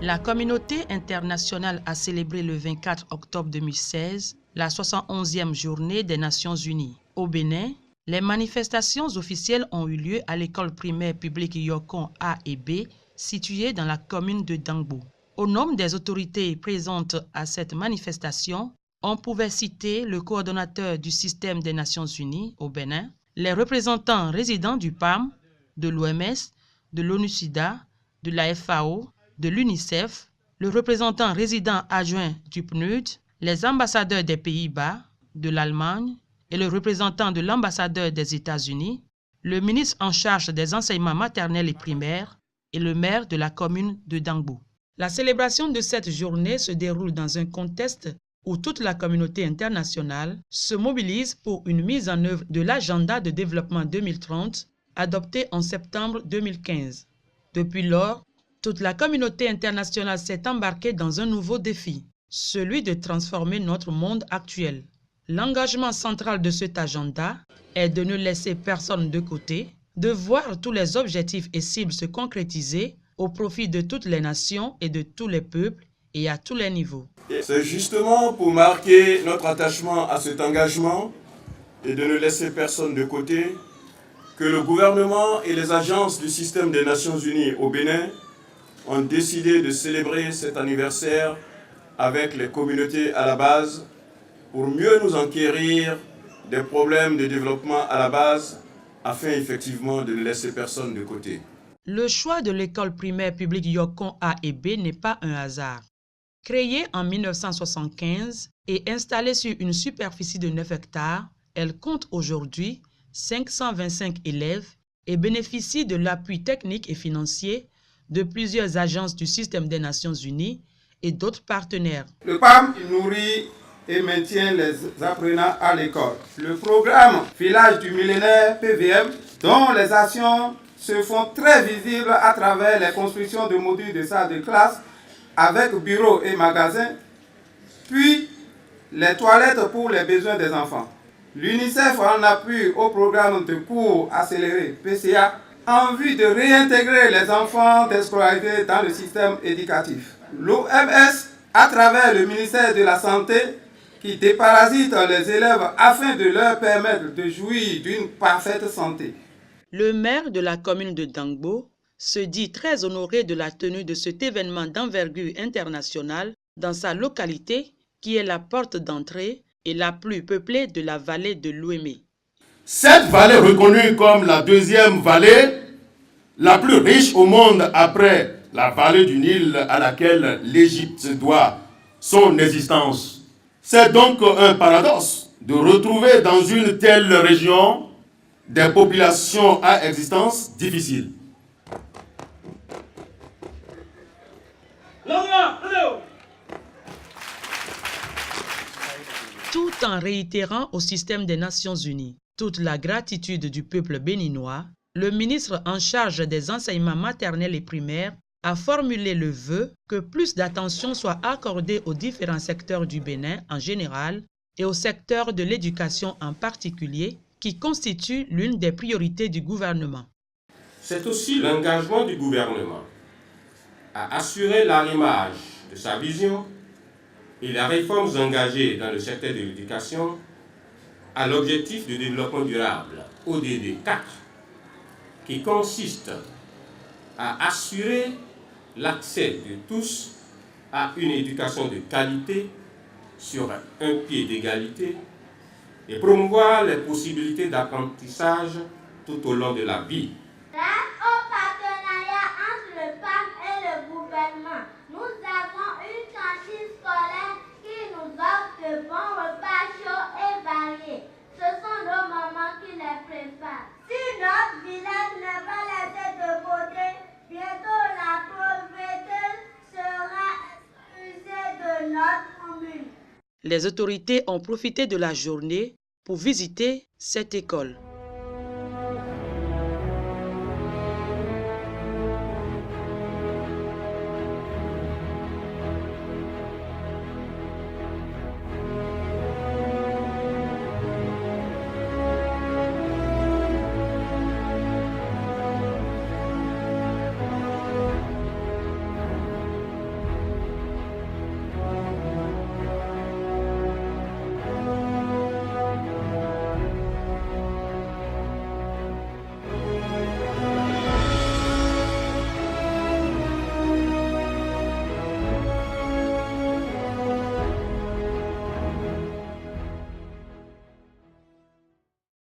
La communauté internationale a célébré le 24 octobre 2016 la 71e journée des Nations Unies. Au Bénin, les manifestations officielles ont eu lieu à l'école primaire publique Yokon A et B, située dans la commune de Dangbo. Au nom des autorités présentes à cette manifestation, on pouvait citer le coordonnateur du système des Nations Unies au Bénin, les représentants résidents du PAM, de l'OMS, de l'ONU-SIDA, de la FAO, de l'UNICEF, le représentant résident adjoint du PNUD, les ambassadeurs des Pays-Bas, de l'Allemagne et le représentant de l'ambassadeur des États-Unis, le ministre en charge des enseignements maternels et primaires et le maire de la commune de Dangbo. La célébration de cette journée se déroule dans un contexte où toute la communauté internationale se mobilise pour une mise en œuvre de l'agenda de développement 2030 adopté en septembre 2015. Depuis lors, toute la communauté internationale s'est embarquée dans un nouveau défi, celui de transformer notre monde actuel. L'engagement central de cet agenda est de ne laisser personne de côté, de voir tous les objectifs et cibles se concrétiser au profit de toutes les nations et de tous les peuples et à tous les niveaux. C'est justement pour marquer notre attachement à cet engagement et de ne laisser personne de côté que le gouvernement et les agences du système des Nations Unies au Bénin ont décidé de célébrer cet anniversaire avec les communautés à la base pour mieux nous enquérir des problèmes de développement à la base afin effectivement de ne laisser personne de côté. Le choix de l'école primaire publique Yokon A et B n'est pas un hasard. Créée en 1975 et installée sur une superficie de 9 hectares, elle compte aujourd'hui 525 élèves et bénéficie de l'appui technique et financier de plusieurs agences du système des Nations Unies et d'autres partenaires. Le PAM nourrit et maintient les apprenants à l'école. Le programme Village du millénaire PVM, dont les actions se font très visibles à travers les constructions de modules de salle de classe avec bureaux et magasins, puis les toilettes pour les besoins des enfants. L'UNICEF en appui au programme de cours accéléré PCA en vue de réintégrer les enfants déscolarisés dans le système éducatif. L'OMS, à travers le ministère de la Santé, qui déparasite les élèves afin de leur permettre de jouir d'une parfaite santé. Le maire de la commune de Dangbo se dit très honoré de la tenue de cet événement d'envergure internationale dans sa localité, qui est la porte d'entrée et la plus peuplée de la vallée de l'Ouémé. Cette vallée reconnue comme la deuxième vallée la plus riche au monde après la vallée du Nil à laquelle l'Égypte doit son existence. C'est donc un paradoxe de retrouver dans une telle région des populations à existence difficile. Tout en réitérant au système des Nations Unies toute la gratitude du peuple béninois, le ministre en charge des enseignements maternels et primaires a formulé le vœu que plus d'attention soit accordée aux différents secteurs du Bénin en général et au secteur de l'éducation en particulier, qui constitue l'une des priorités du gouvernement. C'est aussi l'engagement du gouvernement à assurer l'arrimage de sa vision et les réformes engagées dans le secteur de l'éducation à l'objectif de développement durable, ODD 4, qui consiste à assurer l'accès de tous à une éducation de qualité sur un pied d'égalité et promouvoir les possibilités d'apprentissage tout au long de la vie. Grâce au partenariat entre le PAM et le gouvernement, nous avons une cantine scolaire qui nous offre de bons repas chauds et variés. Ce sont nos mamans qui les préparent. Si notre village n'est pas laissé de côté, bientôt la pauvreté sera expulsée de notre commune. Les autorités ont profité de la journée pour visiter cette école.